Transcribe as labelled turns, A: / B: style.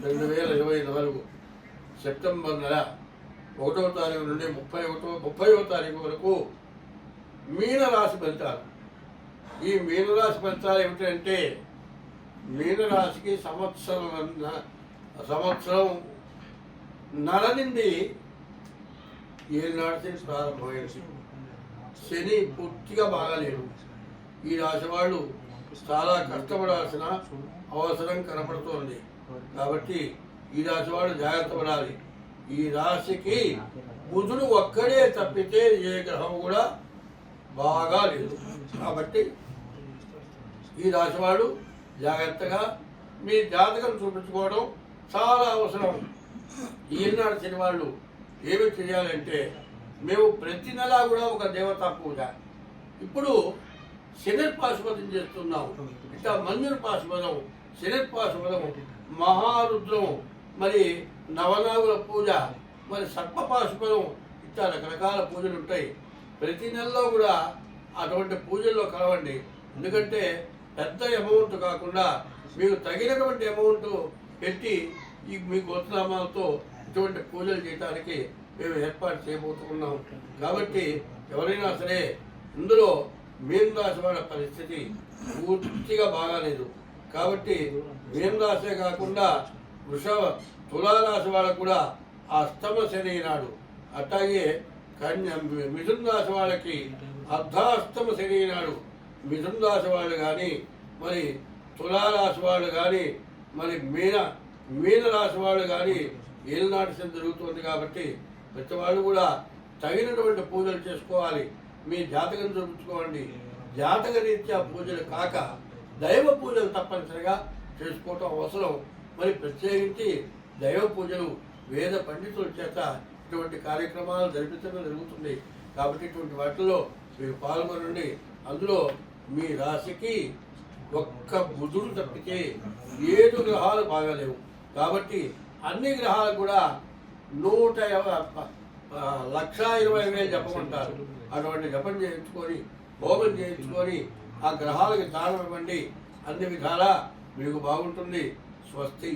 A: 2024 September నెల 1వ తారీఖు నుండి 30వ తారీఖు వరకు మీనరాశి ఫలితాలు. ఈ మీనరాశి ఫలితాలు ఏమిటంటే, మీనరాశికి సంవత్సరం నర నుండి ఏళ్ళనాటి ప్రారంభమైంది. శని పూర్తిగా బాగాలేడు. ఈ రాశి వాళ్ళు చాలా కష్టపడాల్సిన అవసరం కనపడుతోంది. కాబట్టి ఈ రాశి వాళ్ళు జాగ్రత్త పడాలి. ఈ రాశికి బుధుడు ఒక్కడే తప్పితే ఏ గ్రహం కూడా బాగా లేదు. కాబట్టి ఈ రాశి వాడు జాగ్రత్తగా మీ జాతకం చూపించుకోవడం చాలా అవసరం. ఈనాడు శని వాళ్ళు ఏమి చేయాలంటే, మేము ప్రతి నెల కూడా ఒక దేవతా పూజ, ఇప్పుడు శనిర్పాశుపతం చేస్తున్నాం. ఇట్లా మంజుర్పాశుపతం, శనిర్పాశుపతం, మహారుద్రం, మరి నవనాగుల పూజ, మరి సర్పపాశుపతం, ఇట్లా రకరకాల పూజలు ఉంటాయి. ప్రతి నెలలో కూడా అటువంటి పూజల్లో కలవండి. ఎందుకంటే పెద్ద అమౌంట్ కాకుండా మీకు తగినటువంటి అమౌంట్ పెట్టి ఈ మీ గోత్రనామాలతో ఇటువంటి పూజలు చేయడానికి మేము ఏర్పాటు చేయబోతున్నాం. కాబట్టి ఎవరైనా సరే ఇందులో మీన రాశి వాళ్ళ పరిస్థితి పూర్తిగా బాగాలేదు. కాబట్టి మీన రాశే కాకుండా తులారాశి వాళ్ళకు కూడా అష్టమ శని నాడు, అట్లాగే మిథున రాశి వాళ్ళకి అర్ధాష్టమ శని నాడు మిథున రాశి వాళ్ళు కానీ, మరి తులారాశి వాళ్ళు కానీ, మరి మీన రాశి వాళ్ళు కానీ ఏలినాటి శని జరుగుతుంది. కాబట్టి ప్రతి వాళ్ళు కూడా తగినటువంటి పూజలు చేసుకోవాలి. మీ జాతకం చూపించుకోండి. జాతక రీత్యా పూజలు కాక దైవ పూజలు తప్పనిసరిగా చేసుకోవటం అవసరం. మరి ప్రత్యేకించి దైవ పూజలు వేద పండితుల చేత ఇటువంటి కార్యక్రమాలు జరిపించడం జరుగుతుంది. కాబట్టి ఇటువంటి వాటిల్లో మీరు పాల్గొనండి. అందులో మీ రాశికి ఒక్క బుధుడు తప్పితే 7 గ్రహాలు బాగాలేవు. కాబట్టి అన్ని గ్రహాలు కూడా 1,20,000 జపమంటారు. అటువంటి జపం చేయించుకొని, హోమం చేయించుకొని ఆ గ్రహాలకు దానం ఇవ్వండి. అన్ని విధాలా మీకు బాగుంటుంది. స్వస్తి.